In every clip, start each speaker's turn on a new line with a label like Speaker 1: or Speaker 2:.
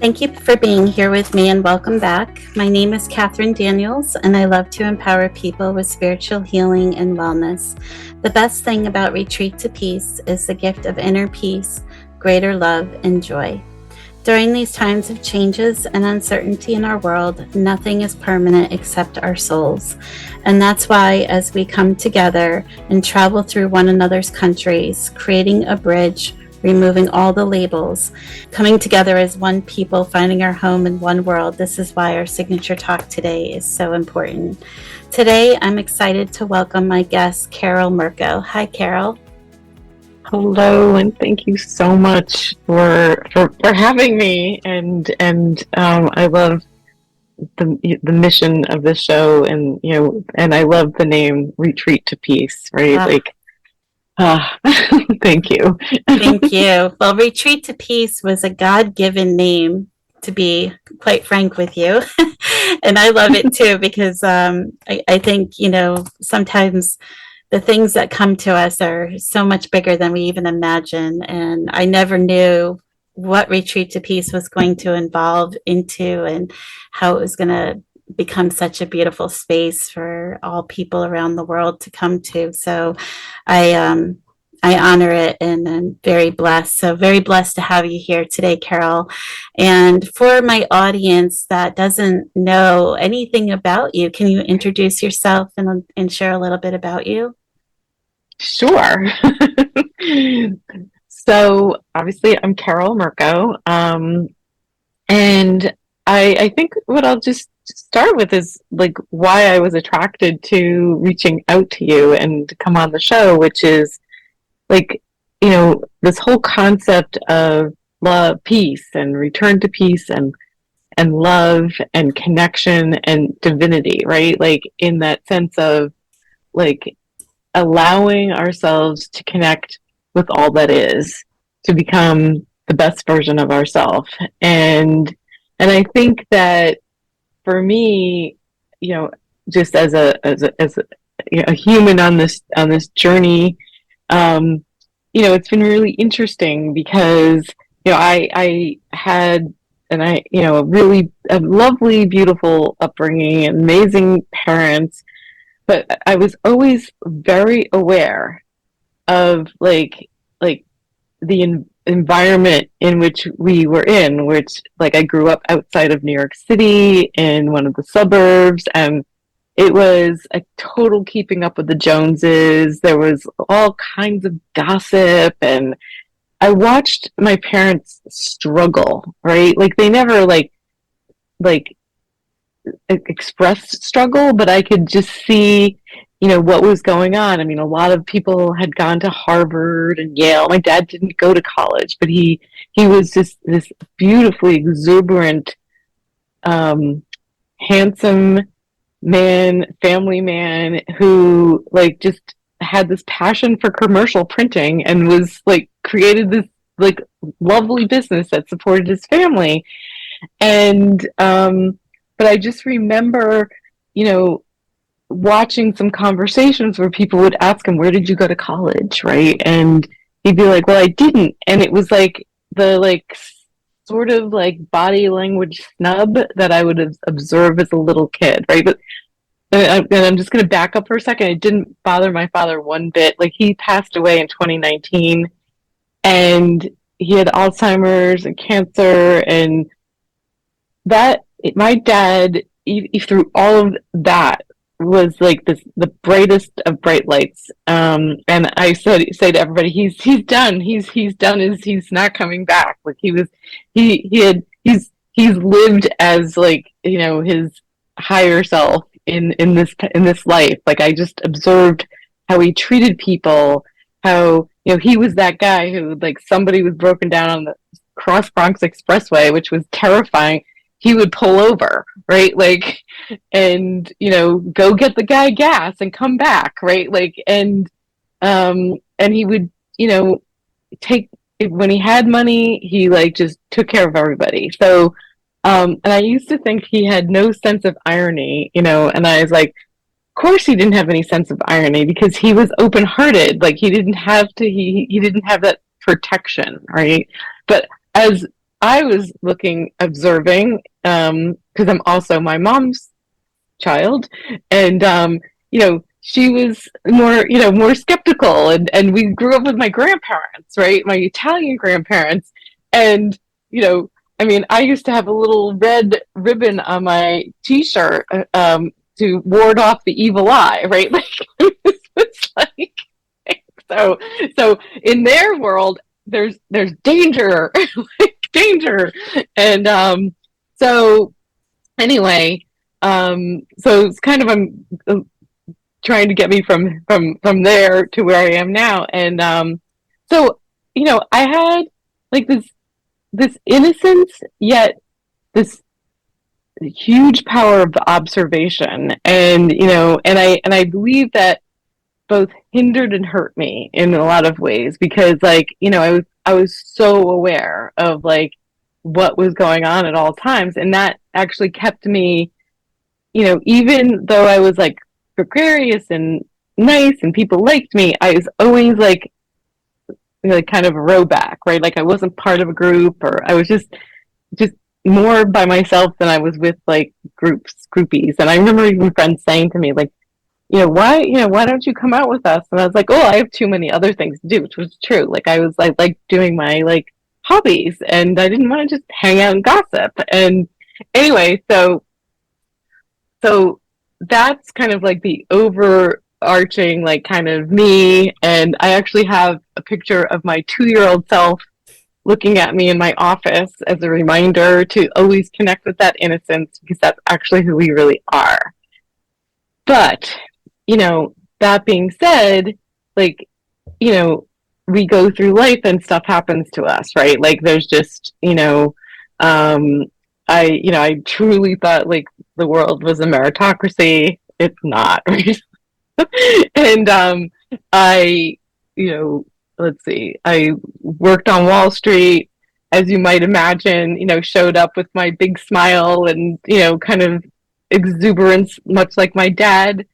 Speaker 1: Thank you for being here with me and welcome back. My name is Catherine Daniels and I love to empower people with spiritual healing and wellness. The best thing about Retreat to Peace is the gift of inner peace, greater love, and joy. During these times of changes and uncertainty in our world, nothing is permanent except our souls. And that's why, as we come together and travel through one another's countries, creating a bridge, removing all the labels, coming together as one people, finding our home in one world, this is why our signature talk today is so important. Today, I'm excited to welcome my guest, Carol Murko. Hi, Carol.
Speaker 2: Hello, and thank you so much for having me. And I love the mission of this show, and and I love the name Retreat to Peace. Right? Thank you.
Speaker 1: Thank you. Well, Retreat to Peace was a God-given name, to be quite frank with you. And I love it too, because I think, sometimes the things that come to us are so much bigger than we even imagine. And I never knew what Retreat to Peace was going to evolve into and how it was going to become such a beautiful space for all people around the world to come to. So I honor it, and I'm very blessed. So very blessed to have you here today, Carol. And for my audience that doesn't know anything about you, can you introduce yourself and share a little bit about you?
Speaker 2: Sure. So obviously I'm Carol Murko. And I think what I'll just start with is like why I was attracted to reaching out to you and to come on the show, which is like, this whole concept of love, peace, and return to peace, and love and connection and divinity, right? Like in that sense of like allowing ourselves to connect with all that is, to become the best version of ourselves. And I think that for me, just as a human on this journey, it's been really interesting because I had a lovely, beautiful upbringing, amazing parents, but I was always very aware of like the environment in which we were in, which like I grew up outside of New York City in one of the suburbs, and it was a total keeping up with the Joneses. There was all kinds of gossip, and I watched my parents struggle, right? Like they never like expressed struggle, but I could just see, what was going on. I mean, a lot of people had gone to Harvard and Yale. My dad didn't go to college, but he was just this beautifully exuberant, handsome family man who like just had this passion for commercial printing and was like created this like lovely business that supported his family. And but I just remember, watching some conversations where people would ask him, where did you go to college? Right. And he'd be like, well, I didn't. And it was like the like sort of like body language snub that I would observe as a little kid. Right. But and I'm just going to back up for a second. It didn't bother my father one bit. Like he passed away in 2019 and he had Alzheimer's and cancer, and my dad, through all of that, was like the brightest of bright lights. And I say to everybody, he's done. He's done. He's not coming back. Like he's lived as like his higher self in this life. Like I just observed how he treated people. How he was that guy who like somebody was broken down on the Cross Bronx Expressway, which was terrifying. He would pull over, right? Like, and, go get the guy gas and come back, right? Like, and he would, take, when he had money, he like just took care of everybody. So, and I used to think he had no sense of irony, and I was like, of course he didn't have any sense of irony because he was open-hearted. Like he didn't have to, he didn't have that protection, right? But as I was observing, because I'm also my mom's child, and she was more, more skeptical, and we grew up with my grandparents, right? My Italian grandparents, and I mean, I used to have a little red ribbon on my T-shirt, to ward off the evil eye, right? Like it's like so. So in their world, there's danger, like danger, and so anyway, so it's kind of trying to get me from there to where I am now, and so I had like this innocence, yet this huge power of observation, and and I believe that both hindered and hurt me in a lot of ways, because like I was so aware of like what was going on at all times, and that actually kept me, even though I was like gregarious and nice and people liked me, I was always like kind of a rowback, right? Like I wasn't part of a group, or I was just more by myself than I was with like groupies. And I remember even friends saying to me like, why don't you come out with us? And I was like, oh, I have too many other things to do, which was true. Like I was like doing my like hobbies, and I didn't want to just hang out and gossip. And anyway, so that's kind of like the overarching like kind of me. And I actually have a picture of my 2-year-old self looking at me in my office as a reminder to always connect with that innocence, because that's actually who we really are. But that being said, like we go through life and stuff happens to us, right? Like there's just I truly thought like the world was a meritocracy. It's not, right? And I let's see, I worked on Wall Street, as you might imagine, showed up with my big smile and kind of exuberance, much like my dad.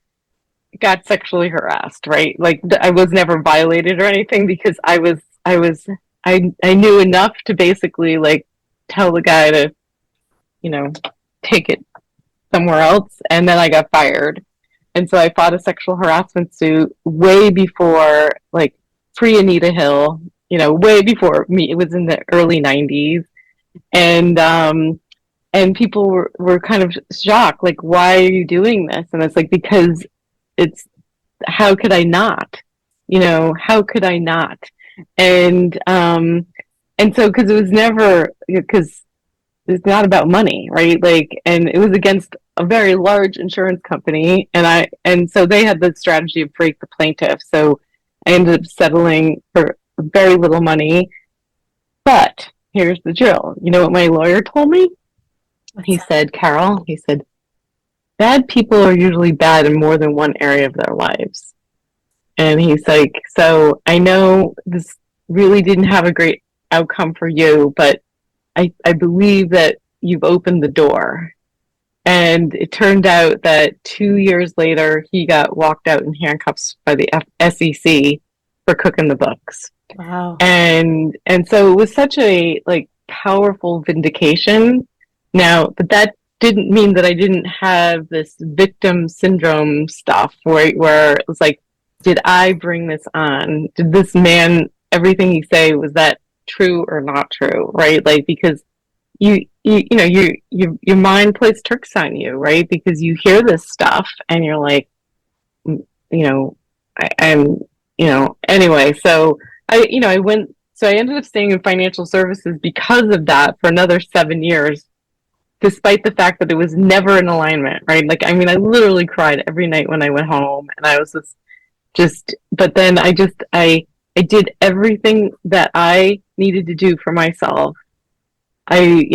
Speaker 2: Got sexually harassed, right? Like I was never violated or anything, because I knew enough to basically like tell the guy to take it somewhere else, and then I got fired. And so I fought a sexual harassment suit way before, like pre Anita Hill, way before me. It was in the early 90s. And people were kind of shocked, like, why are you doing this? And it's like, because it's, how could I not? How could I not? And so, because it was never, because it's not about money, right? Like, and it was against a very large insurance company, and so they had the strategy of break the plaintiff. So I ended up settling for very little money. But here's the drill. You know what my lawyer told me? He said, Carol, he said, bad people are usually bad in more than one area of their lives. And he's like, so I know this really didn't have a great outcome for you, but I believe that you've opened the door. And it turned out that 2 years later, he got walked out in handcuffs by the SEC for cooking the books.
Speaker 1: Wow.
Speaker 2: And so it was such a like powerful vindication. Now, but that didn't mean that I didn't have this victim syndrome stuff where it was like, did I bring this on? Did this man, everything he say, was that true or not true, right? Like, because your mind plays tricks on you, right? Because you hear this stuff and you're like, anyway, so I ended up staying in financial services because of that for another 7 years, despite the fact that it was never in alignment, right? Like, I mean, I literally cried every night when I went home, and I was but then I did everything that I needed to do for myself. I,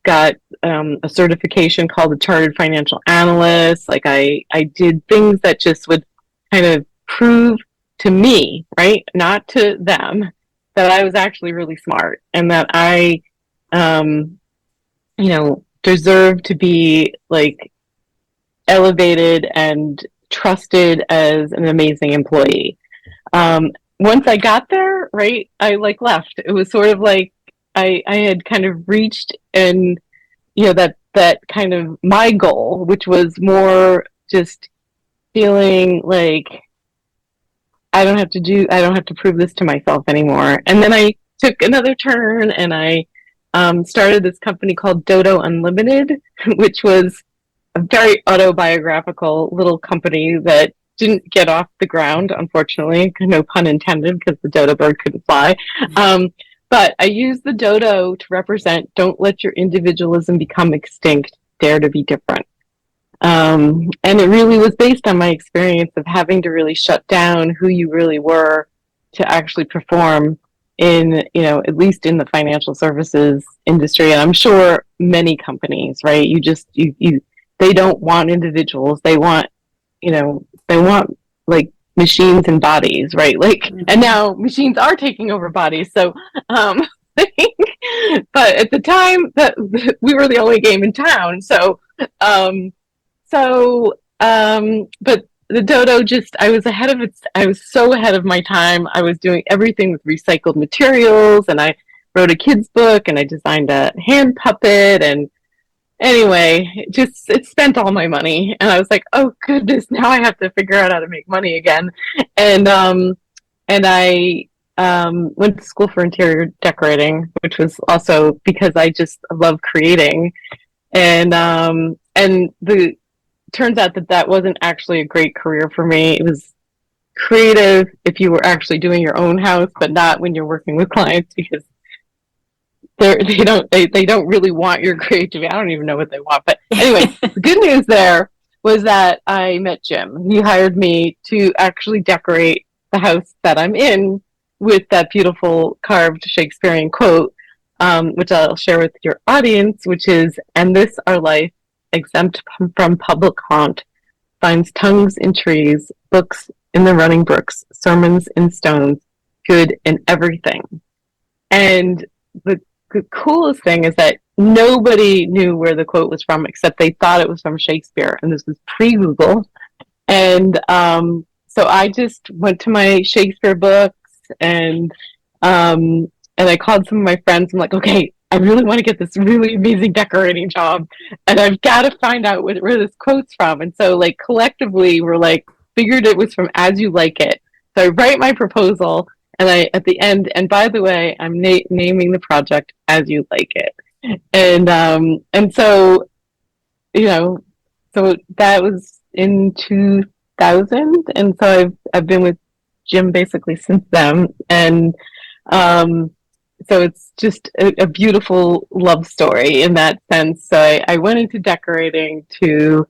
Speaker 2: got a certification called a Chartered Financial Analyst. Like I did things that just would kind of prove to me, right, not to them, that I was actually really smart, and that I, deserve to be like elevated and trusted as an amazing employee. Once I got there, right, I like left. It was sort of like I had kind of reached, and that kind of my goal, which was more just feeling like I don't have to prove this to myself anymore. And then I took another turn, and I started this company called Dodo Unlimited, which was a very autobiographical little company that didn't get off the ground, unfortunately. No pun intended, because the dodo bird couldn't fly. But I used the dodo to represent, don't let your individualism become extinct, dare to be different. And it really was based on my experience of having to really shut down who you really were to actually perform in, at least in the financial services industry. And I'm sure many companies, right? They don't want individuals. They want, like machines and bodies, right? Like, and now machines are taking over bodies. So, but at the time that we were the only game in town. But the dodo I was so ahead of my time. I was doing everything with recycled materials, and I wrote a kid's book, and I designed a hand puppet, and anyway, it spent all my money, and I was like, oh goodness, now I have to figure out how to make money again. And I went to school for interior decorating, which was also because I just love creating. And the turns out that wasn't actually a great career for me. It was creative if you were actually doing your own house, but not when you're working with clients, because they don't really want your creativity. I don't even know what they want. But anyway, the good news there was that I met Jim. He hired me to actually decorate the house that I'm in with that beautiful carved Shakespearean quote, which I'll share with your audience, which is, "And this our life, exempt from public haunt, finds tongues in trees, books in the running brooks, sermons in stones, good in everything." And the coolest thing is that nobody knew where the quote was from, except they thought it was from Shakespeare, and this was pre-Google. And so I just went to my Shakespeare books, and I called some of my friends. I'm like, okay, I really want to get this really amazing decorating job, and I've got to find out where this quote's from. And so, like, collectively, we're like, figured it was from As You Like It. So I write my proposal, and at the end, and by the way, I'm naming the project As You Like It. And so, so that was in 2000, and so I've been with Jim basically since then. And so it's just a beautiful love story in that sense. So I went into decorating to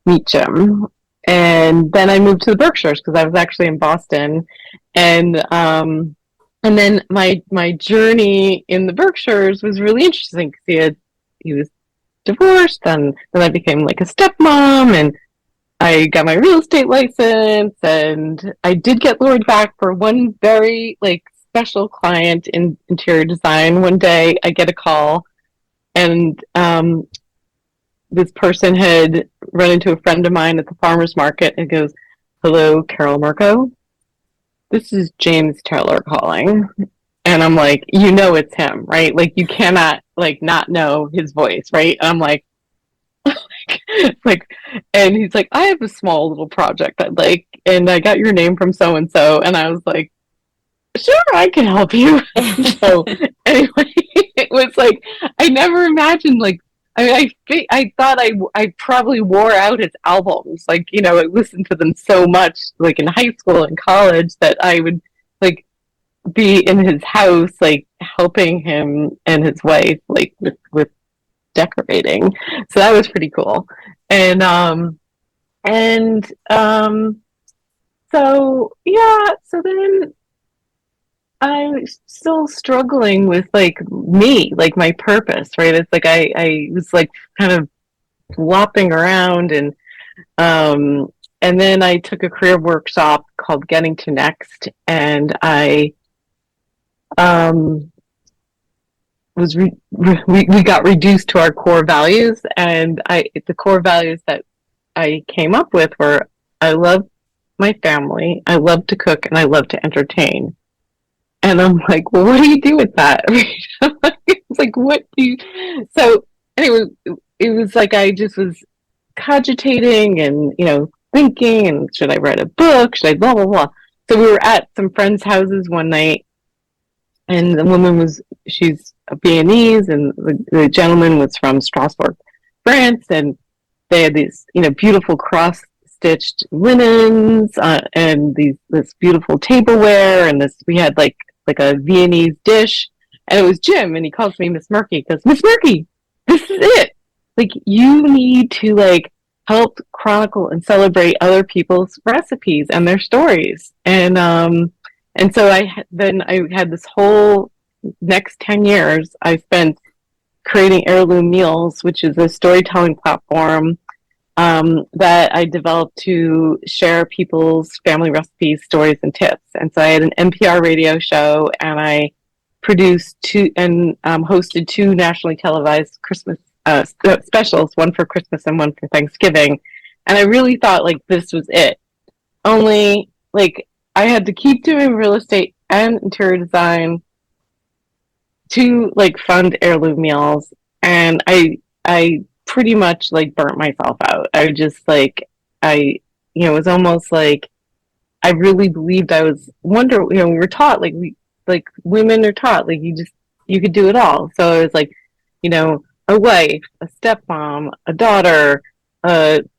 Speaker 2: meet Jim, and then I moved to the Berkshires because I was actually in Boston. And then my journey in the Berkshires was really interesting because he was divorced, and then I became like a stepmom, and I got my real estate license, and I did get lured back for one very special client in interior design. One day I get a call, and this person had run into a friend of mine at the farmer's market and goes, "Hello, Carol Murko. This is James Taylor calling." And I'm like, it's him, right? Like, you cannot not know his voice, right? And I'm like, and he's like, "I have a small little project I'd like, and I got your name from so and so." And I was like, "Sure, I can help you." So anyway, it was like, I never imagined, I thought I probably wore out his albums. I listened to them so much, in high school and college, that I would be in his house, helping him and his wife, with decorating. So that was pretty cool. And so yeah, so then I'm still struggling with me, my purpose, right? It's I was kind of flopping around, and then I took a career workshop called Getting to Next, and I we got reduced to our core values, and the core values that I came up with were, I love my family, I love to cook, and I love to entertain. And I'm like, well, what do you do with that? was like, what do you? So anyway, it was like I just was cogitating and, thinking, and should I write a book? Should I blah, blah, blah. So we were at some friends' houses one night, and the woman she's a Viennese, and the gentleman was from Strasbourg, France, and they had these, beautiful cross-stitched linens, and this beautiful tableware, and we had like a Viennese dish, and it was Jim, and he calls me Miss Murky, because Miss Murky, this is it. Like, you need to help chronicle and celebrate other people's recipes and their stories, and so I had this whole next 10 years I spent creating Heirloom Meals, which is a storytelling platform that I developed to share people's family recipes, stories, and tips. And so I had an NPR radio show, and I produced hosted two nationally televised Christmas specials, one for Christmas and one for Thanksgiving. And I really thought this was it. Only I had to keep doing real estate and interior design to fund Heirloom Meals, and I pretty much burnt myself out. I just it was almost I really believed I was we were taught women are taught you could do it all. So it was a wife, a stepmom, a daughter, Mighty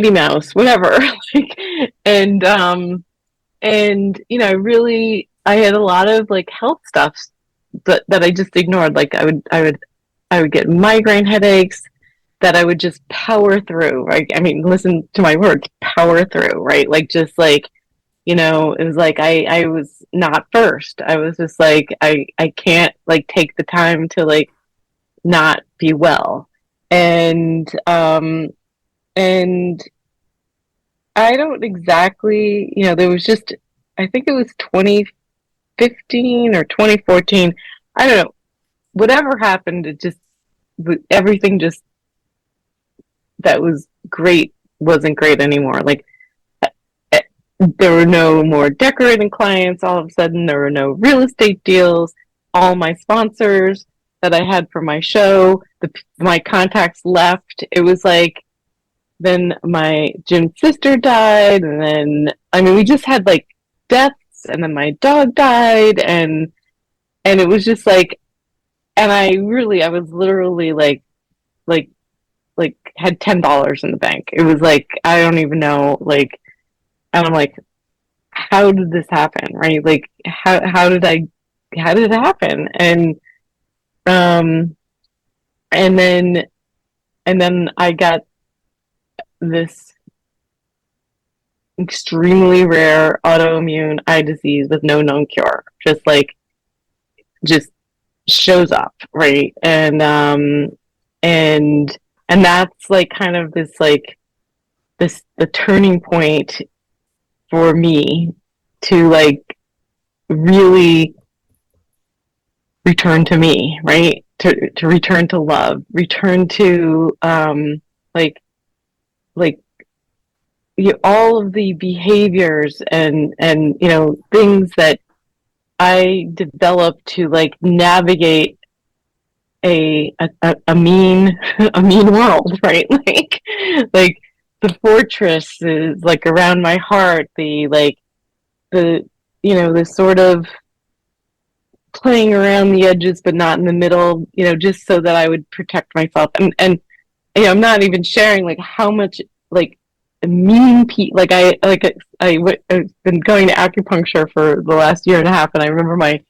Speaker 2: Mouse, whatever. and I had a lot of health stuff that I just ignored. I would get migraine headaches that I would just power through, right? I mean, listen to my words, power through, right? It was I was not first. I was just I can't take the time to not be well. And I don't exactly, there was just, I think it was 2015 or 2014. I don't know. Whatever happened, everything that was great wasn't great anymore. There were no more decorating clients. All of a sudden, there were no real estate deals. All my sponsors that I had for my show, my contacts left. It was then Jim's sister died, and then, we just had deaths, and then my dog died, and it was just and I was literally had $10 in the bank. It was I don't even know, and I'm how did this happen, right? How did it happen? And then I got this extremely rare autoimmune eye disease with no known cure. Just shows up, right? And that's kind of this the turning point for me to really return to me, right? To return to love, return to all of the behaviors and things that I developed to navigate a mean a mean world, right? The fortress is around my heart, the sort of playing around the edges but not in the middle, just so that I would protect myself. And I'm not even sharing how much mean people. I've been going to acupuncture for the last year and a half, and I remember my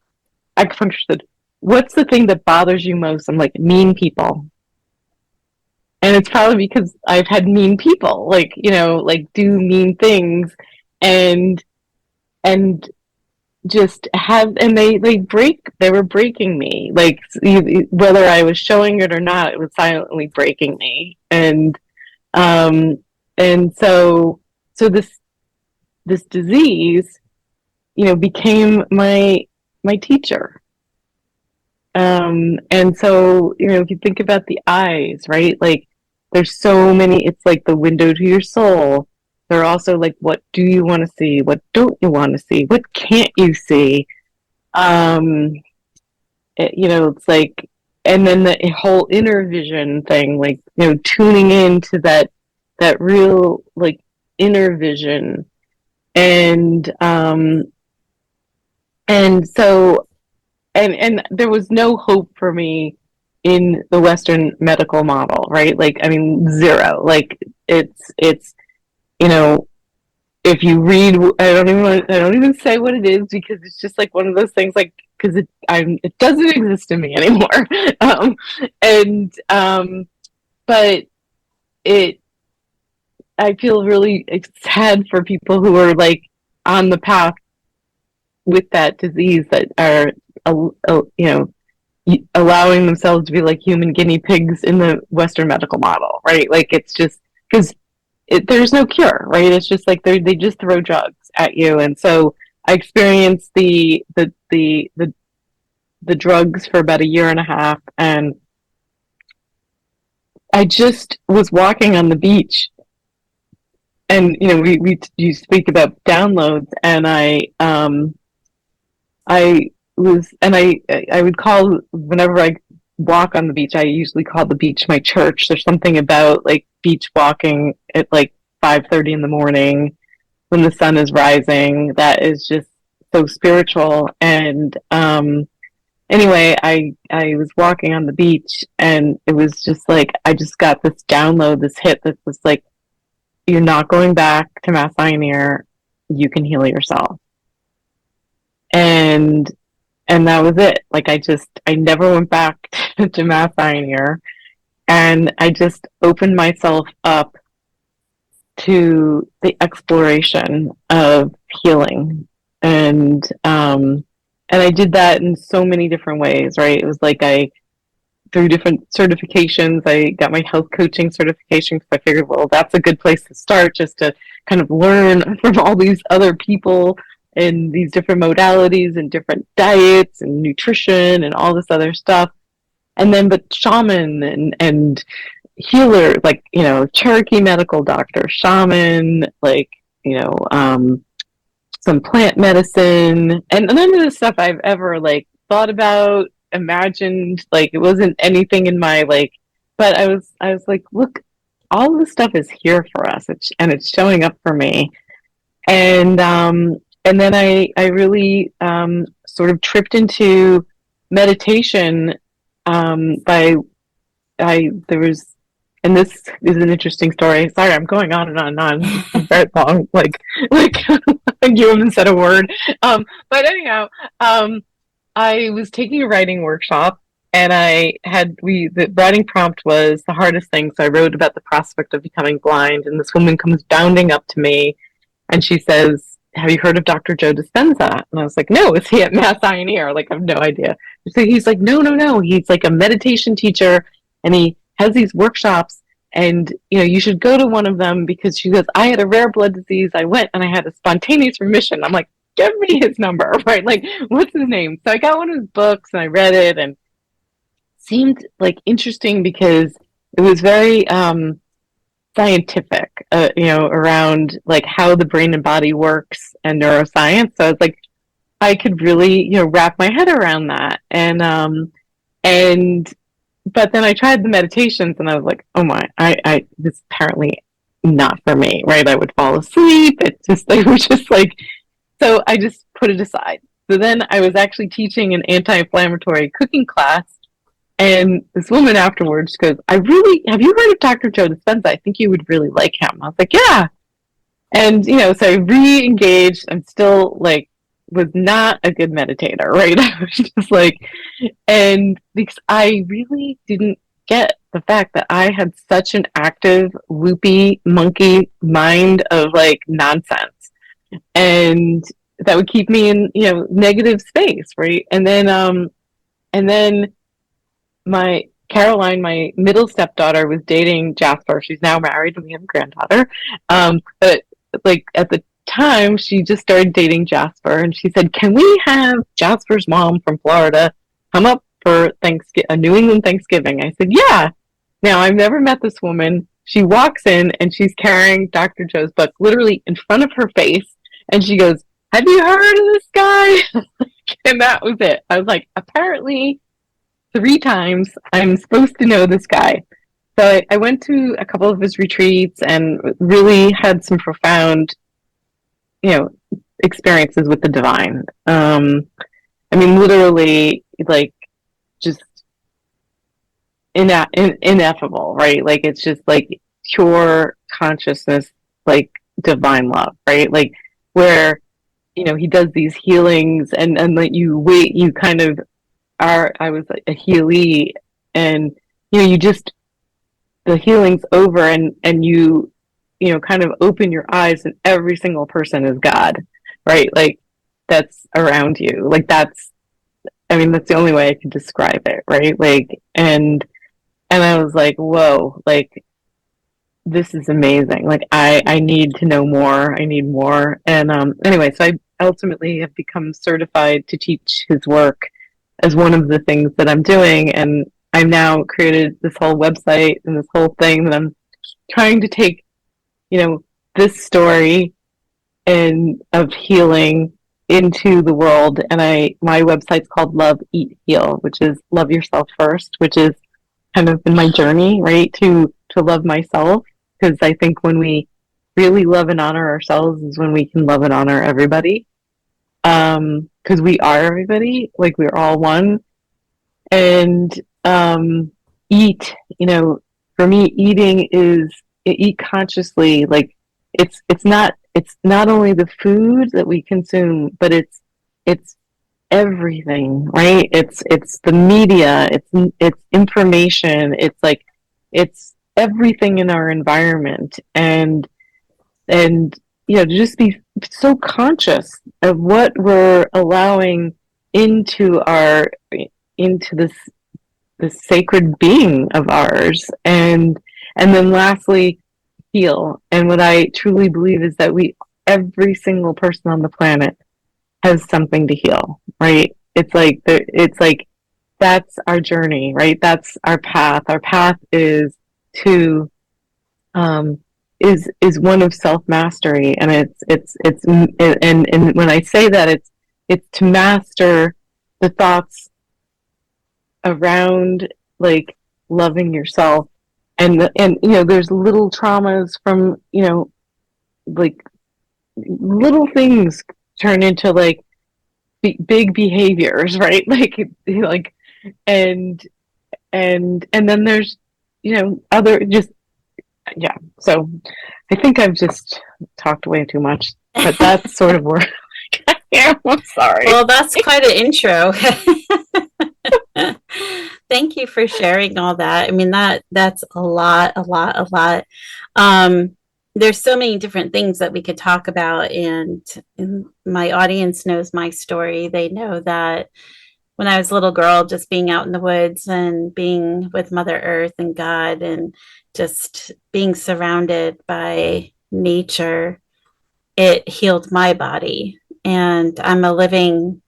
Speaker 2: acupuncturist said, "What's the thing that bothers you most?" I'm mean people. And it's probably because I've had mean people, do mean things, and just have, and they were breaking me. Whether I was showing it or not, it was silently breaking me. And so this disease, became my teacher. And so, if you think about the eyes, right? There's so many, it's the window to your soul. They're also what do you want to see? What don't you want to see? What can't you see? it's like, and then the whole inner vision thing, like, tuning into that real, like, inner vision. And so, and there was no hope for me in the Western medical model, right? Like, I mean, zero. Like, it's, you know, if you read, I don't even say what it is, because it's just like one of those things, like, because it doesn't exist in me anymore. um, and but it I feel really sad for people who are like on the path with that disease, that are allowing themselves to be like human guinea pigs in the Western medical model, right? Like, it's just because there's no cure, right? It's just like they just throw drugs at you. And so I experienced the drugs for about a year and a half, and I just was walking on the beach, and you speak about downloads, and I would call, whenever I walk on the beach, I usually call the beach my church. There's something about like beach walking at like 5:30 in the morning when the sun is rising that is just so spiritual. And anyway, I was walking on the beach, and it was just like I just got this download, this hit that was like, you're not going back to Mass Pioneer. You can heal yourself. And that was it. Like, I never went back to Mass Pioneer, and I just opened myself up to the exploration of healing. And I did that in so many different ways, right? It was like through different certifications, I got my health coaching certification, because I figured, well, that's a good place to start, just to kind of learn from all these other people in these different modalities and different diets and nutrition and all this other stuff. And then, but shaman and healer, like, Cherokee medical doctor, shaman, like, some plant medicine, and none of the stuff I've ever like thought about, imagined. Like, it wasn't anything in my like, but I was like, look, all this stuff is here for us, and it's showing up for me. And then I really sort of tripped into meditation. By I there was And this is an interesting story. Sorry, I'm going on and on and on. It's very long, like you haven't said a word. But anyhow, I was taking a writing workshop, and the writing prompt was the hardest thing. So I wrote about the prospect of becoming blind, and this woman comes bounding up to me, and she says, "Have you heard of Dr. Joe Dispenza?" And I was like, "No, is he at Mass Pioneer?" Like, I have no idea. So he's like, no. He's like a meditation teacher, and he has these workshops, and you should go to one of them, because she goes, "I had a rare blood disease. I went and I had a spontaneous remission." I'm like, "Give me his number," right? Like, what's his name? So I got one of his books, and I read it, and it seemed like interesting, because it was very scientific, around like how the brain and body works, and neuroscience. So I was like, I could really, wrap my head around that. And but then I tried the meditations, and I was like, oh my, I this is apparently not for me, right? I would fall asleep. It was just like, so I just put it aside. So then I was actually teaching an anti-inflammatory cooking class, and this woman afterwards goes, have you heard of Dr. Joe Dispenza? I think you would really like him. I was like, yeah. And, so I re-engaged. I'm still like, was not a good meditator, right? I was just like, and because I really didn't get the fact that I had such an active, loopy, monkey mind of like nonsense. And that would keep me in, negative space, right? And then my Caroline, my middle stepdaughter, was dating Jasper. She's now married, and we have a granddaughter. But like at the time, she just started dating Jasper, and she said, "Can we have Jasper's mom from Florida come up for a New England Thanksgiving?" I said, "Yeah." Now, I've never met this woman. She walks in, and she's carrying Dr. Joe's book literally in front of her face, and she goes, "Have you heard of this guy?" And that was it. I was like, apparently 3 times I'm supposed to know this guy. So I went to a couple of his retreats and really had some profound, you know, experiences with the divine. I mean, literally, like, just ineffable, right? Like, it's just like pure consciousness, like divine love, right? Like, where, he does these healings and like you wait, you kind of I was like a healee, and you just the healing's over, and kind of open your eyes, and every single person is God, right? Like, that's around you. Like, I mean, that's the only way I could describe it, right? Like, and I was like, whoa, like, this is amazing. Like, I need to know more. I need more. And anyway, so I ultimately have become certified to teach his work as one of the things that I'm doing. And I've now created this whole website and this whole thing that I'm trying to take, this story and of healing into the world. And my website's called Love, Eat, Heal, which is love yourself first, which is kind of been my journey, right? To love myself. Because I think when we really love and honor ourselves is when we can love and honor everybody. Because we are everybody, like, we're all one. And eat, for me, eating is eat consciously. Like, it's not only the food that we consume, but it's everything, right? It's the media, it's information, it's like it's everything in our environment, and to just be so conscious of what we're allowing into this sacred being of ours, and then lastly, heal. And what I truly believe is that every single person on the planet has something to heal, right? It's like that's our journey, right? That's our path. Our path is to is one of self mastery, and and when I say that, it's to master the thoughts around, like, loving yourself, and there's little traumas from, like, little things turn into, like, big behaviors, right? Like, and and then there's, other, just, yeah. So I think I've just talked way too much, but that's sort of where I am. I'm sorry.
Speaker 1: Well, that's quite an intro. Thank you for sharing all that. I mean, that's a lot, a lot, a lot. There's so many different things that we could talk about, and my audience knows my story. They know that when I was a little girl, just being out in the woods and being with Mother Earth and God, and just being surrounded by nature, it healed my body. And I'm a living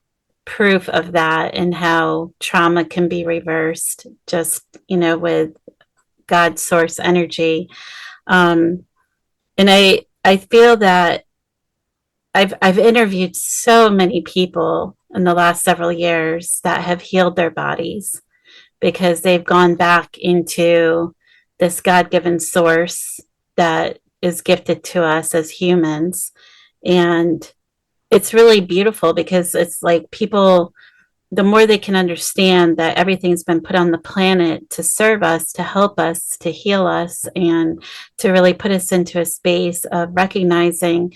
Speaker 1: proof of that, and how trauma can be reversed just, with God's source energy. And I feel that I've interviewed so many people in the last several years that have healed their bodies because they've gone back into this God-given source that is gifted to us as humans. And it's really beautiful because it's like people, the more they can understand that everything's been put on the planet to serve us, to help us, to heal us, and to really put us into a space of recognizing,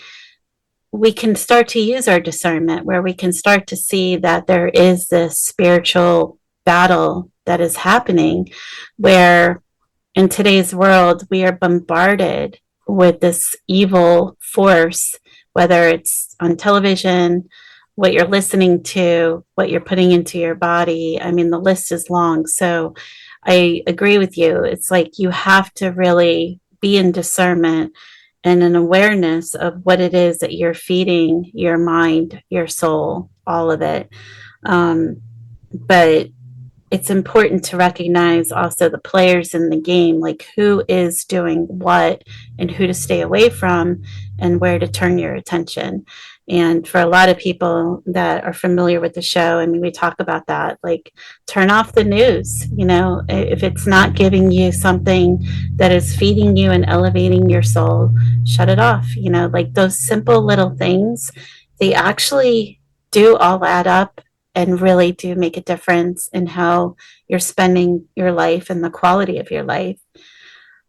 Speaker 1: we can start to use our discernment, where we can start to see that there is this spiritual battle that is happening, where in today's world we are bombarded with this evil force, whether it's on television, what you're listening to, what you're putting into your body. I mean, the list is long. So I agree with you. It's like you have to really be in discernment and an awareness of what it is that you're feeding your mind, your soul, all of it. But it's important to recognize also the players in the game, like who is doing what and who to stay away from and where to turn your attention. And for a lot of people that are familiar with the show, I mean, we talk about that, like turn off the news. If it's not giving you something that is feeding you and elevating your soul, shut it off. Like those simple little things, they actually do all add up and really do make a difference in how you're spending your life and the quality of your life.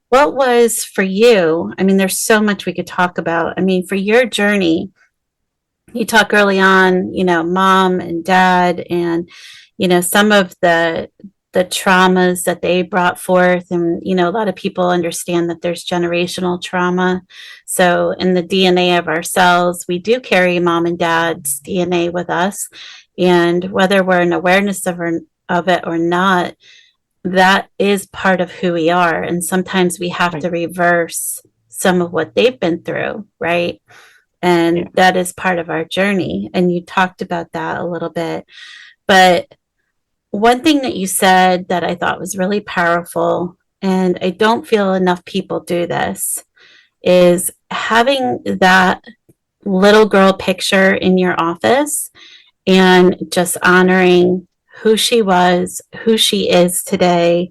Speaker 1: What was for you? I mean, there's so much we could talk about. I mean, for your journey, you talk early on, mom and dad, and some of the traumas that they brought forth, and a lot of people understand that there's generational trauma. So in the DNA of our cells, we do carry mom and dad's DNA with us, and whether we're in awareness of it or not, that is part of who we are. And sometimes we have to reverse some of what they've been through, right? And that is part of our journey. And you talked about that a little bit. But one thing that you said that I thought was really powerful, and I don't feel enough people do this, is having that little girl picture in your office and just honoring who she was, who she is today,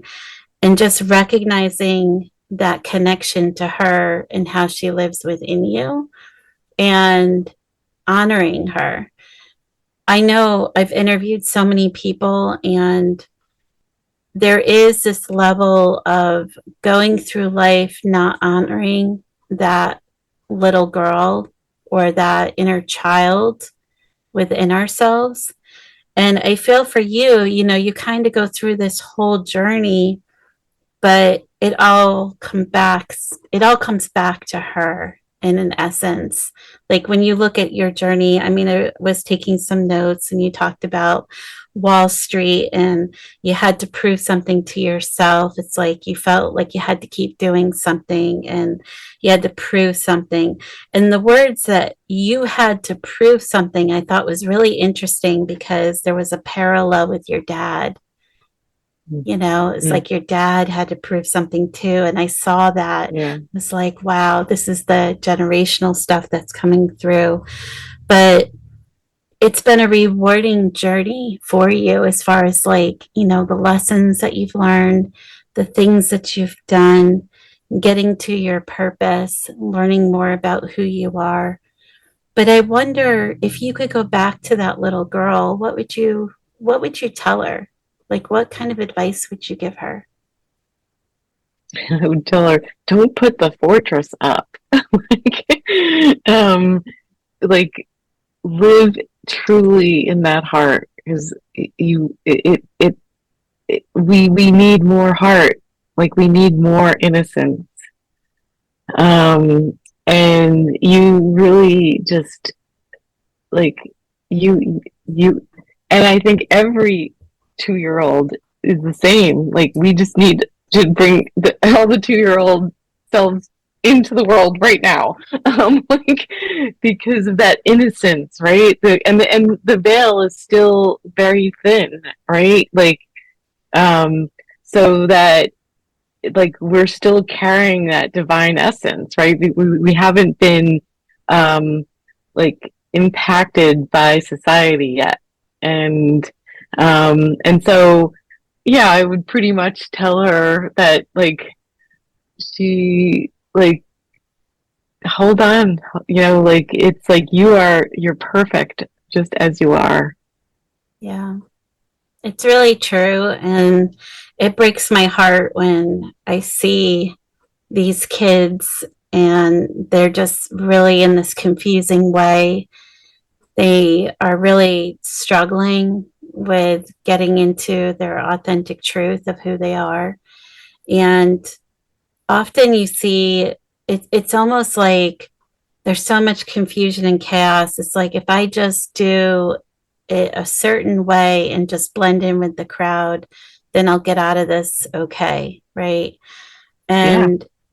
Speaker 1: and just recognizing that connection to her and how she lives within you and honoring her. I know I've interviewed so many people, and there is this level of going through life not honoring that little girl or that inner child within ourselves. And I feel for you, you kind of go through this whole journey, but it all comes back to her in an essence. Like when you look at your journey, I mean, I was taking some notes, and you talked about Wall Street, and you had to prove something to yourself. It's like you felt like you had to keep doing something, and you had to prove something. And the words that you had to prove something, I thought was really interesting, because there was a parallel with your dad. It's like your dad had to prove something too. And I saw that.
Speaker 2: Yeah.
Speaker 1: It's like, wow, this is the generational stuff that's coming through. But it's been a rewarding journey for you, as far as like, the lessons that you've learned, the things that you've done, getting to your purpose, learning more about who you are. But I wonder if you could go back to that little girl, what would you tell her? Like, what kind of advice would you give her?
Speaker 2: I would tell her, don't put the fortress up. um, like live truly in that heart, because we need more heart. Like we need more innocence. And you really just like you and I think every 2-year-old is the same. Like we just need to bring all the 2-year-old selves into the world right now, like because of that innocence, right? And the veil is still very thin, right? Like, so that like we're still carrying that divine essence, right? We haven't been like impacted by society yet, and so yeah, I would pretty much tell her that like she like hold on, like it's like you're perfect just as you are.
Speaker 1: Yeah, it's really true. And it breaks my heart when I see these kids and they're just really in this confusing way. They are really struggling with getting into their authentic truth of who they are. And often you see it's almost like there's so much confusion and chaos. It's like if I just do it a certain way and just blend in with the crowd, then I'll get out of this okay, right?
Speaker 2: Yeah.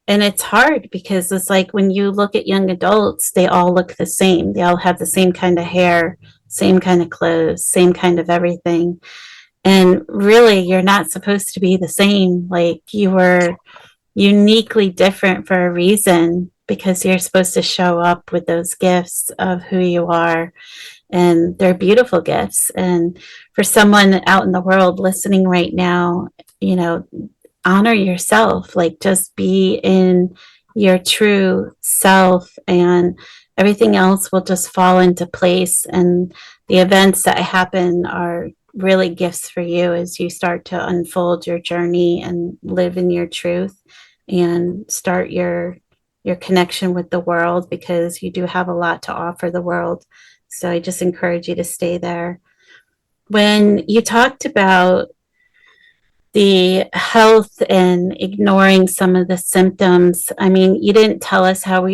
Speaker 1: And it's hard because it's like when you look at young adults, they all look the same. They all have the same kind of hair, same kind of clothes, same kind of everything. And really, you're not supposed to be the same. Like you were uniquely different for a reason. because you're supposed to show up with those gifts of who you are, and they're beautiful gifts. And for someone out in the world listening right now, you know, honor yourself, like just be in your true self, and everything else will just fall into place. And the events that happen are really gifts for you as you start to unfold your journey and live in your truth and start your connection with the world, because you do have a lot to offer the world. So I just encourage you to stay there. When you talked about the health and ignoring some of the symptoms, I mean, you didn't tell us how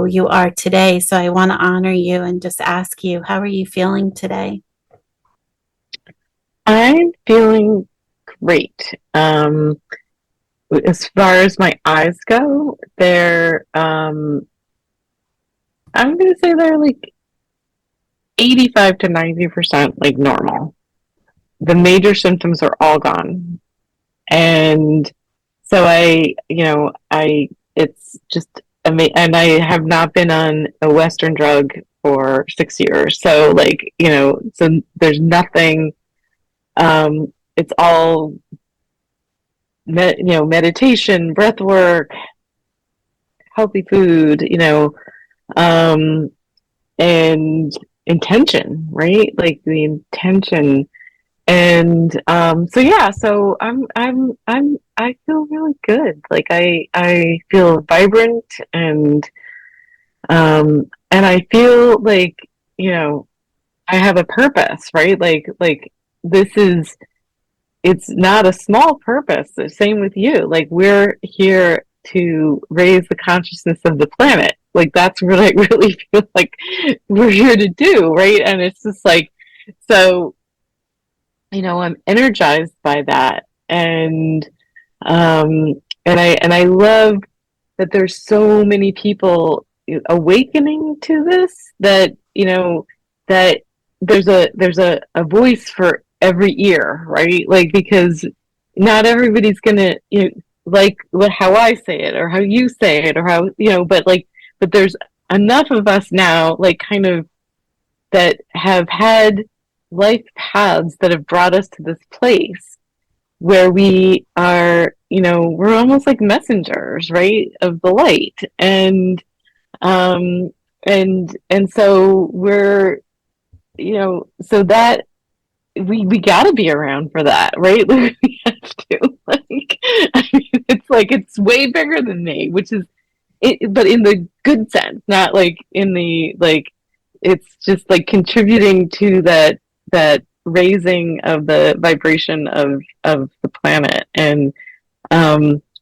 Speaker 1: you are today, so I want to honor you and just ask you, how are you feeling today?
Speaker 2: I'm feeling great. As far as my eyes go, they're I'm gonna say they're like 85 to 90% like normal. The major symptoms are all gone. And so it's just amazing. And I have not been on a Western drug for 6 years. So so there's nothing, it's all, meditation, breath work, healthy food, um, and intention, right? Like the intention. And so yeah, so I feel really good. Like I feel vibrant, and I feel like, I have a purpose, right? Like this is it's not a small purpose. The same with you. Like we're here to raise the consciousness of the planet. Like that's what I really feel like we're here to do, right? And it's just like, so, I'm energized by that. Um and I love that there's so many people awakening to this, that that there's a voice for every ear, right? Like, because not everybody's gonna, like how I say it or how you say it, or how, but there's enough of us now, like, kind of, that have had life paths that have brought us to this place where we are, we're almost like messengers, right, of the light. Um and so we're, so that we got to be around for that, right? Like, we have to, like, I mean, it's like it's way bigger than me, which is it, but in the good sense, not like in the, like, it's just like contributing to that raising of the vibration of the planet. And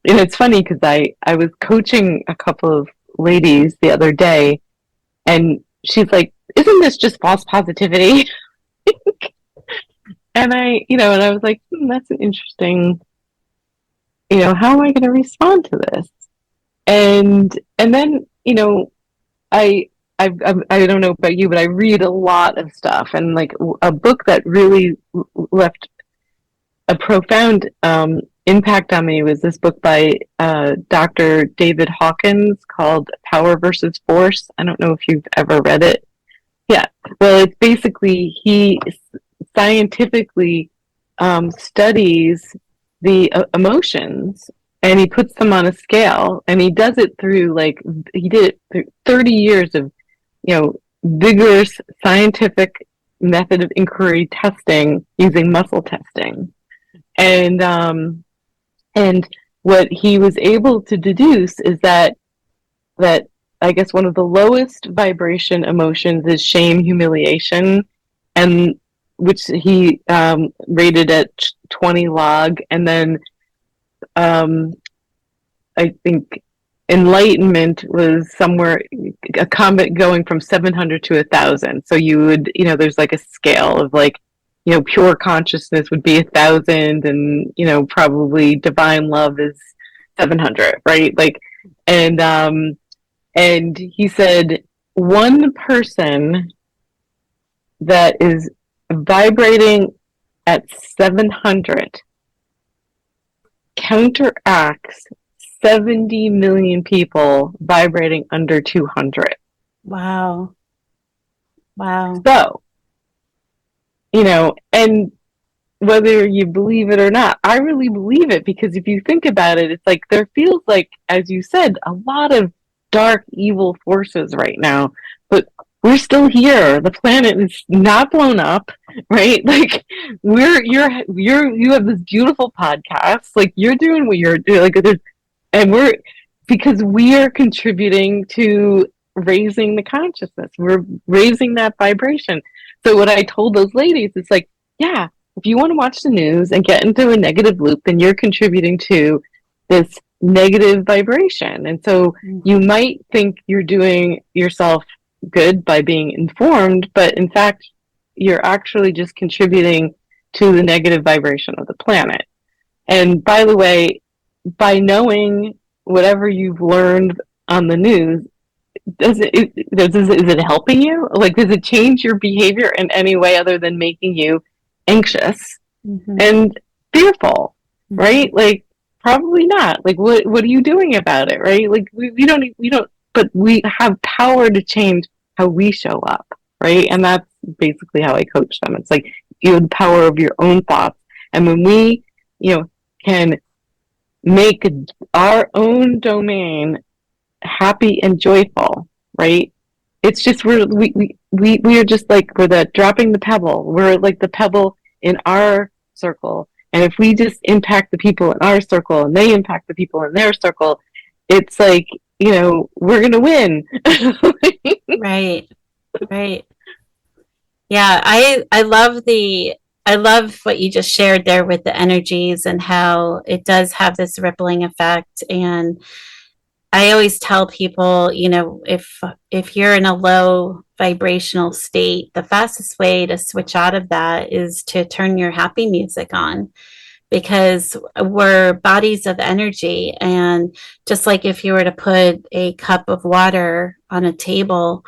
Speaker 2: it's funny because I was coaching a couple of ladies the other day, and she's like, "Isn't this just false positivity?" And I was like, that's an interesting, how am I going to respond to this? And then, I I don't know about you, but I read a lot of stuff, and like a book that really left a profound impact on me was this book by Dr. David Hawkins called Power versus Force. I don't know if you've ever read it. Yeah, well, it's basically, he scientifically studies the emotions, and he puts them on a scale, and he does it through, like, he did it through 30 years of, vigorous scientific method of inquiry testing using muscle testing. And what he was able to deduce is that I guess one of the lowest vibration emotions is shame, humiliation, and which he rated at 20 log. And then I think enlightenment was somewhere a comment going from 700 to 1,000. So you would, there's like a scale of, like, pure consciousness would be 1,000, and probably divine love is 700, right? Like, and he said one person that is vibrating at 700 counteracts 70 million people vibrating under 200.
Speaker 1: Wow. Wow.
Speaker 2: So, and whether you believe it or not, I really believe it, because if you think about it, it's like there feels like, as you said, a lot of dark, evil forces right now, but we're still here. The planet is not blown up, right? Like you have this beautiful podcast, like you're doing what you're doing, like there's, and because we are contributing to raising the consciousness. We're raising that vibration. So what I told those ladies is like, yeah, if you want to watch the news and get into a negative loop, then you're contributing to this negative vibration. And so you might think you're doing yourself good by being informed, but in fact, you're actually just contributing to the negative vibration of the planet. And by the way, by knowing whatever you've learned on the news, is it helping you? Like, does it change your behavior in any way other than making you anxious and fearful, right? Like, probably not. Like, what are you doing about it, right? Like, we don't, but we have power to change how we show up, right? And that's basically how I coach them. It's like you have the power of your own thoughts, and when we, can make our own domain happy and joyful, right? It's just we are just like we're the dropping the pebble. We're like the pebble in our circle, and if we just impact the people in our circle and they impact the people in their circle, it's like we're gonna win.
Speaker 1: Right. Right. Yeah, I love what you just shared there with the energies and how it does have this rippling effect. And I always tell people, if you're in a low vibrational state, the fastest way to switch out of that is to turn your happy music on, because we're bodies of energy. And just like if you were to put a cup of water on a table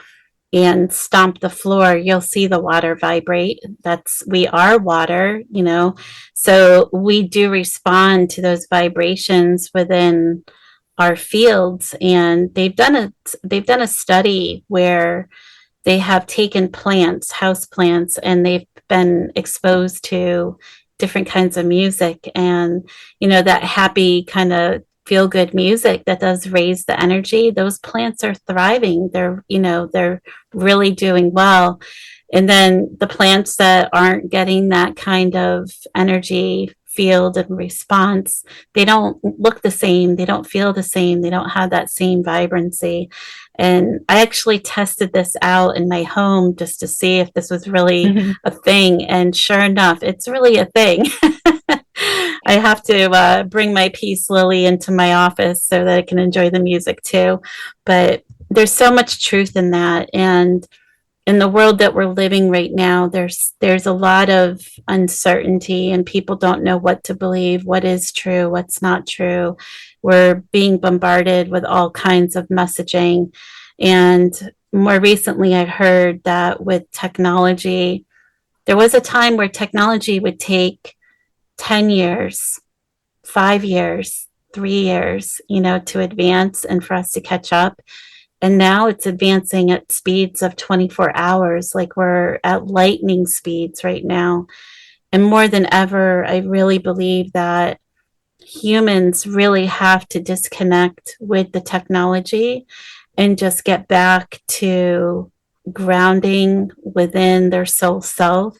Speaker 1: and stomp the floor, you'll see the water vibrate. We are water, so we do respond to those vibrations within our fields. And they've done a study where they have taken plants, house plants, and they've been exposed to different kinds of music, and that happy kind of feel good music that does raise the energy. Those plants are thriving. They're really doing well. And then the plants that aren't getting that kind of energy field and response, they don't look the same, they don't feel the same, they don't have that same vibrancy. And I actually tested this out in my home just to see if this was really a thing, and sure enough, it's really a thing. I have to bring my peace lily into my office so that I can enjoy the music too. But there's so much truth in that. And in the world that we're living right now, there's a lot of uncertainty, and people don't know what to believe, what is true, what's not true. We're being bombarded with all kinds of messaging. And more recently, I heard that with technology, there was a time where technology would take 10 years, 5 years, 3 years, to advance and for us to catch up. And now it's advancing at speeds of 24 hours. Like, we're at lightning speeds right now. And more than ever, I really believe that humans really have to disconnect with the technology and just get back to grounding within their soul self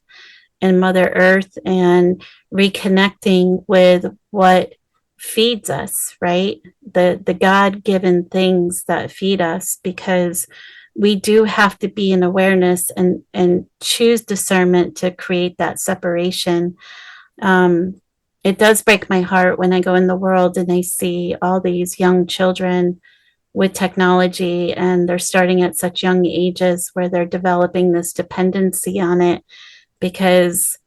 Speaker 1: and Mother Earth, and reconnecting with what feeds us, right? The God-given things that feed us, because we do have to be in awareness and choose discernment to create that separation. It does break my heart when I go in the world and I see all these young children with technology, and they're starting at such young ages where they're developing this dependency on it, because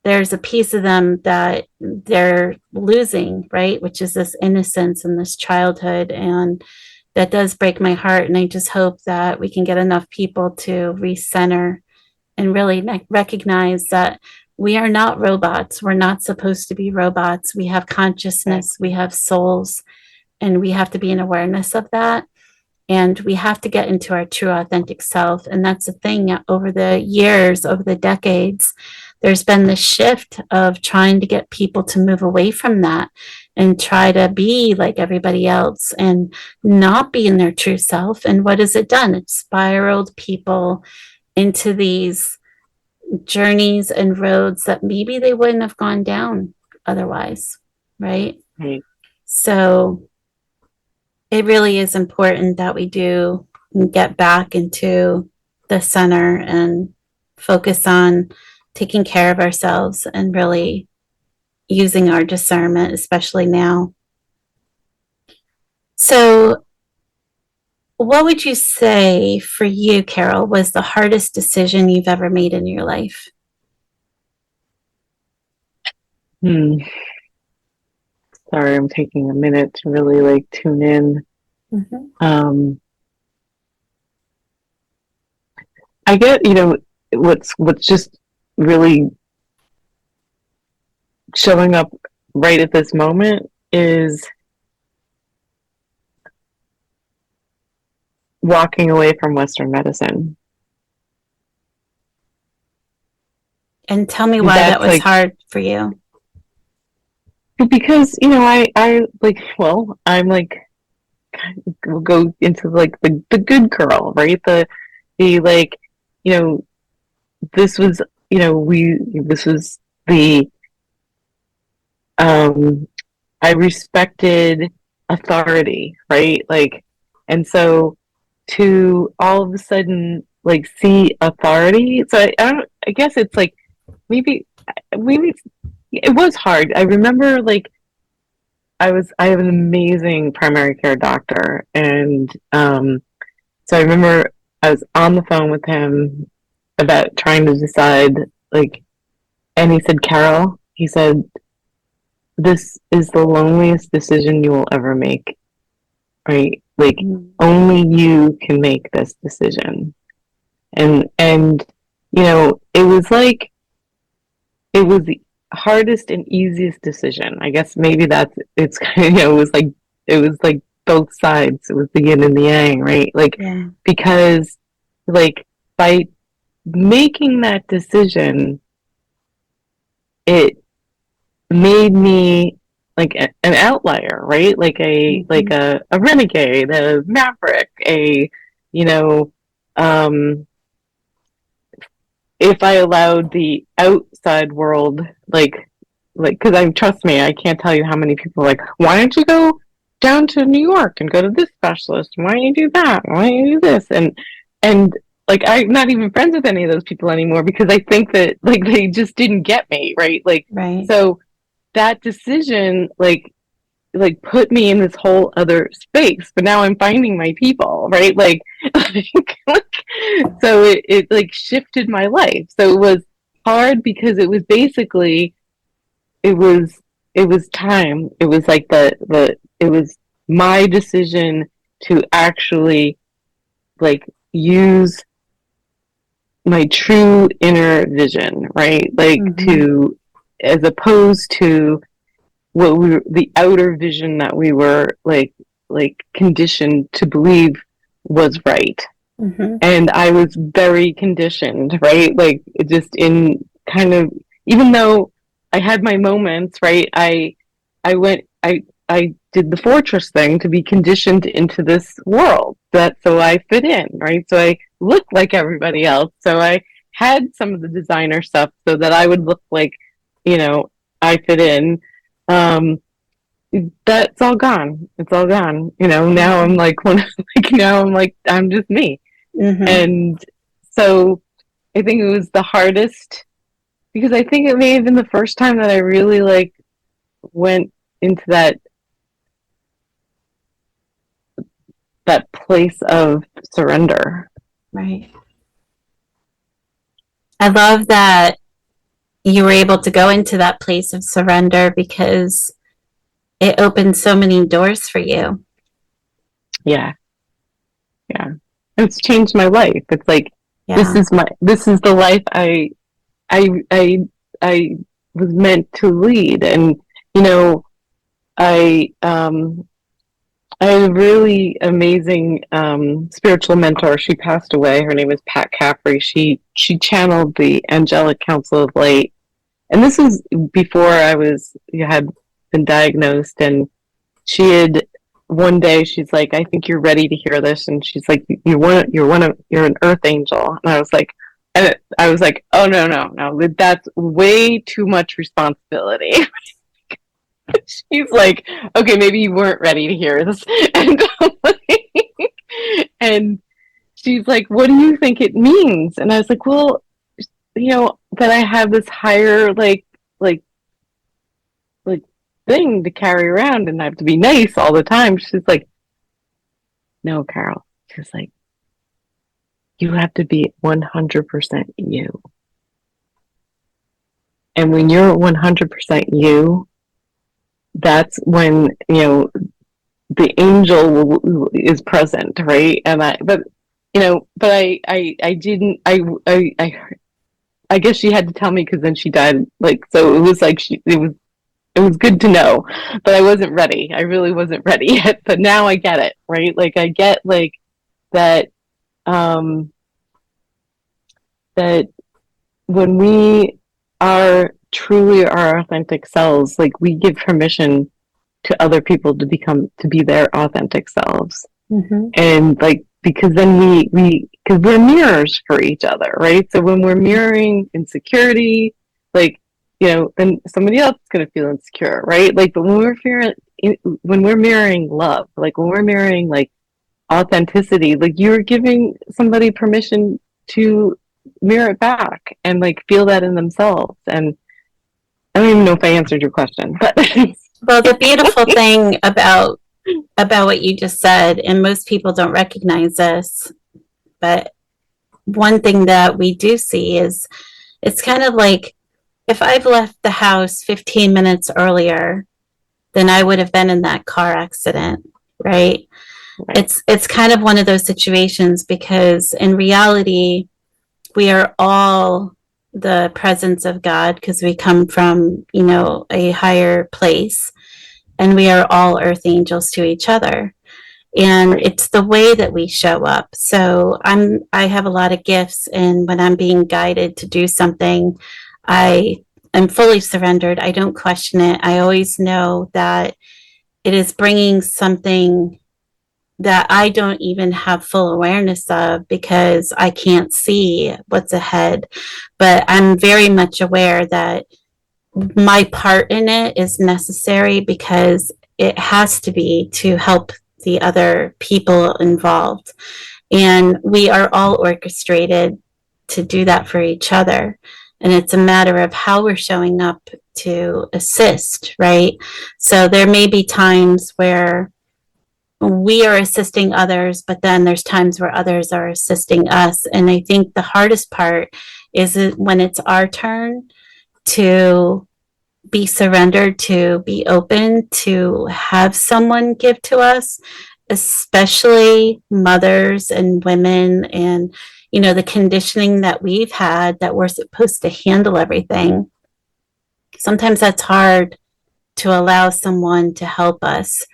Speaker 1: there's a piece of them that they're losing, right? Which is this innocence and this childhood. And that does break my heart. And I just hope that we can get enough people to recenter and really recognize that we are not robots. We're not supposed to be robots. We have consciousness, we have souls, and we have to be in awareness of that. And we have to get into our true authentic self. And that's the thing, over the years, over the decades, there's been this shift of trying to get people to move away from that and try to be like everybody else and not be in their true self. And what has it done? It's spiraled people into these journeys and roads that maybe they wouldn't have gone down otherwise, right?
Speaker 2: Right.
Speaker 1: So it really is important that we do get back into the center and focus on taking care of ourselves and really using our discernment, especially now. So, what would you say for you, Carol, was the hardest decision you've ever made in your life?
Speaker 2: Sorry, I'm taking a minute to really like tune in.
Speaker 1: Mm-hmm.
Speaker 2: I get, what's just really showing up right at this moment is walking away from Western medicine.
Speaker 1: And tell me why that was like hard for you.
Speaker 2: Because, I like, well, I'm like, we'll go into like the good girl, right? The like, this was, this was the, I respected authority, right? Like, and so to all of a sudden, like, see authority. So I guess it's like, maybe it was hard. I remember, like, I have an amazing primary care doctor, and so I remember I was on the phone with him about trying to decide, like, and he said, Carol, he said, this is the loneliest decision you will ever make, right? Like, only you can make this decision. And it was like, it was the hardest and easiest decision. I guess maybe it's kind of, it was like both sides. It was the yin and the yang, right? Like, because, like, by making that decision, it made me like an outlier, right? Like like a renegade, a maverick, if I allowed the outside world, because trust me, I can't tell you how many people are like, why don't you go down to New York and go to this specialist? Why don't you do that? Why don't you do this? And like, I'm not even friends with any of those people anymore because I think that, like, they just didn't get me, right? Like, so that decision, like put me in this whole other space, but now I'm finding my people, right? Like, so it like shifted my life. So it was hard because it was basically, it was time. It was like it was my decision to actually, like, use my true inner vision, right? Like, to, as opposed to the outer vision that we were like conditioned to believe was right. And I was very conditioned, right? Like, just in kind of, even though I had my moments, right? I did the fortress thing to be conditioned into this world, so I fit in, right? So I looked like everybody else. So I had some of the designer stuff so that I would look like, I fit in. That's all gone. It's all gone. Now I'm like, I'm just me. And so I think it was the hardest, because I think it may have been the first time that I really, like, went into that place of surrender.
Speaker 1: Right. I love that you were able to go into that place of surrender because it opened so many doors for you.
Speaker 2: Yeah. It's changed my life. It's like, this is the life I was meant to lead. And, I I had a really amazing spiritual mentor. She passed away. Her name is Pat Caffrey. She channeled the angelic council of light, and this was before had been diagnosed. And she had one day she's like, "I think you're ready to hear this," and she's like, you're an earth angel," and I was like, "Oh no, that's way too much responsibility." She's like, "Okay, maybe you weren't ready to hear this," and and she's like, "What do you think it means?" And I was like, "Well, that I have this higher like like thing to carry around, and I have to be nice all the time." She's like, "No, Carol." She's like, "You have to be 100% you, and when you're 100% you, that's when the angel is present, right?" And I didn't. I guess she had to tell me because then she died. Like, so it was like it was good to know, but I wasn't ready. I really wasn't ready yet. But now I get it, right? Like I get like that. Um, that when we are truly our authentic selves, like we give permission to other people to be their authentic selves.
Speaker 1: Mm-hmm.
Speaker 2: And like, because then because we're mirrors for each other, right? So when we're mirroring insecurity, like, then somebody else is going to feel insecure, right? Like, but when we're mirroring love, like when we're mirroring like authenticity, like you're giving somebody permission to mirror it back and like feel that in themselves. And I don't even know if I answered your question, but
Speaker 1: Well, the beautiful thing about what you just said, and most people don't recognize this, but one thing that we do see is it's kind of like if I've left the house 15 minutes earlier, then I would have been in that car accident, right?
Speaker 2: right.
Speaker 1: It's kind of one of those situations because in reality, we are all the presence of God because we come from, a higher place, and we are all earth angels to each other. And it's the way that we show up. So I have a lot of gifts, and when I'm being guided to do something, I am fully surrendered. I don't question it. I always know that it is bringing something that I don't even have full awareness of because I can't see what's ahead. But I'm very much aware that my part in it is necessary because it has to be to help the other people involved. And we are all orchestrated to do that for each other. And it's a matter of how we're showing up to assist, right? So there may be times where we are assisting others, but then there's times where others are assisting us. And I think the hardest part is when it's our turn to be surrendered, to be open, to have someone give to us, especially mothers and women, and the conditioning that we've had that we're supposed to handle everything. Sometimes that's hard to allow someone to help us,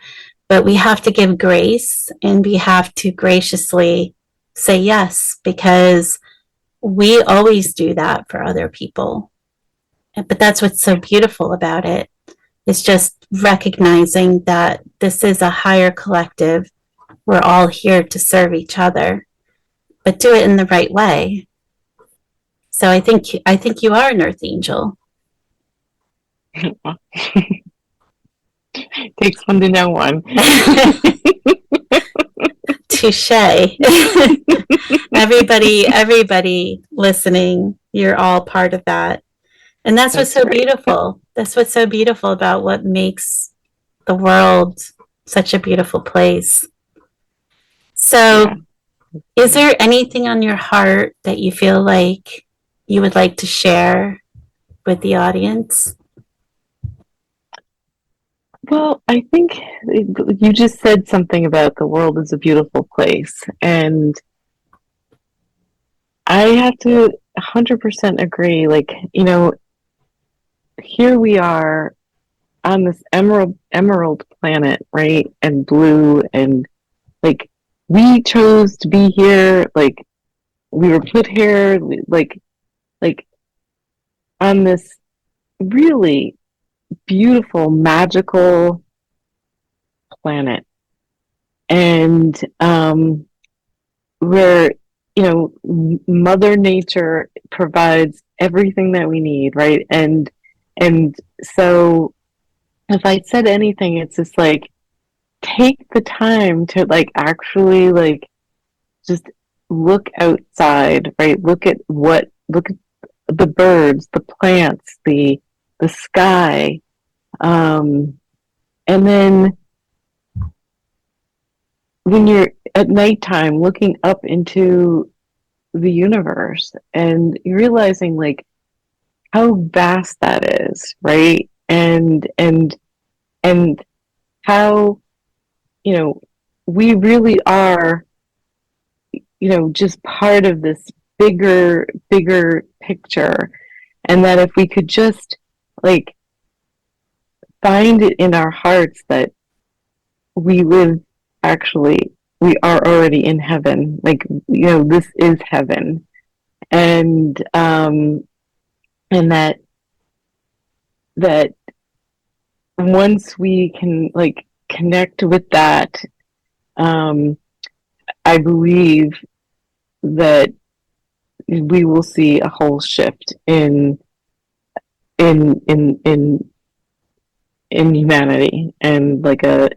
Speaker 1: but we have to give grace and we have to graciously say yes because we always do that for other people. But that's what's so beautiful about it. It's just recognizing that this is a higher collective. We're all here to serve each other, but do it in the right way. So I think you are an earth angel.
Speaker 2: Takes one to know one.
Speaker 1: Touche. everybody listening, you're all part of that. And that's what's so
Speaker 2: right.
Speaker 1: beautiful. That's what's so beautiful about what makes the world such a beautiful place. So,
Speaker 2: Yeah.
Speaker 1: is there anything on your heart that you feel like you would like to share with the audience?
Speaker 2: Well, I think you just said something about the world is a beautiful place, and I have to 100% agree. Like, here we are on this emerald planet, right? And blue, and like we chose to be here, like we were put here, like on this really beautiful, magical planet. And where, you know, Mother Nature provides everything that we need, right? And so if I said anything, it's just like take the time to like actually like just look outside, right? Look at the birds, the plants, the sky, and then when you're at nighttime looking up into the universe and you're realizing like how vast that is, right? And how, you know, we really are, you know, just part of this bigger picture. And that if we could just like find it in our hearts that we live, actually we are already in heaven, like, you know, this is heaven. And that once we can like connect with that, I believe that we will see a whole shift in in in in humanity, and like a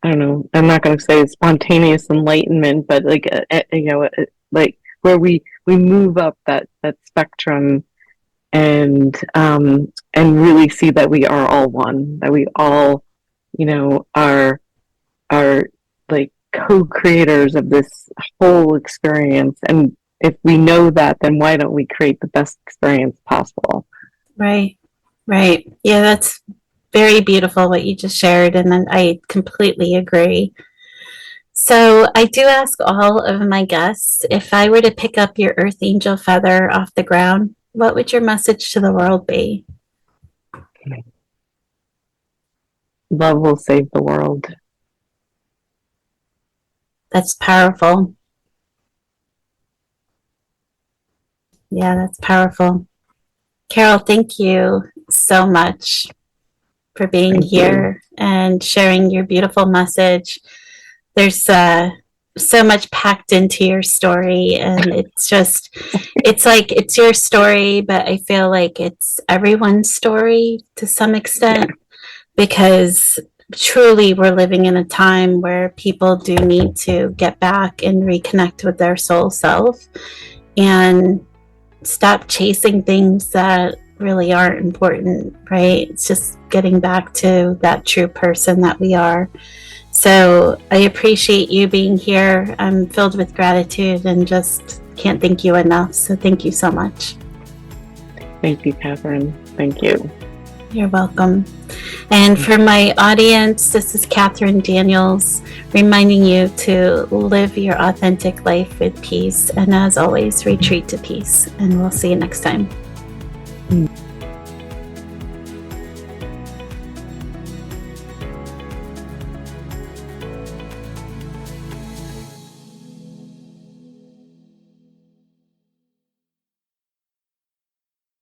Speaker 2: I don't know, I'm not going to say spontaneous enlightenment, but like you know, like where we move up that spectrum, and really see that we are all one, that we all, you know, are like co-creators of this whole experience. And if we know that, then why don't we create the best experience possible?
Speaker 1: Right. Right. Yeah, that's very beautiful what you just shared, and then I completely agree. So I do ask all of my guests, if I were to pick up your earth angel feather off the ground, what would your message to the world be?
Speaker 2: Love will save the world.
Speaker 1: That's powerful. Yeah, that's powerful. Carol, thank you so much for being
Speaker 2: Thank
Speaker 1: here and sharing your beautiful message. There's so much packed into your story, and it's like it's your story, but I feel like it's everyone's story to some extent, because truly we're living in a time where people do need to get back and reconnect with their soul self and stop chasing things that really aren't important, right? It's just getting back to that true person that we are. So I appreciate you being here. I'm filled with gratitude and just can't thank you enough. So thank you so much.
Speaker 2: Thank you, Catherine. Thank you.
Speaker 1: You're welcome. And for my audience, this is Catherine Daniels, reminding you to live your authentic life with peace. And as always, retreat to peace. And we'll see you next time.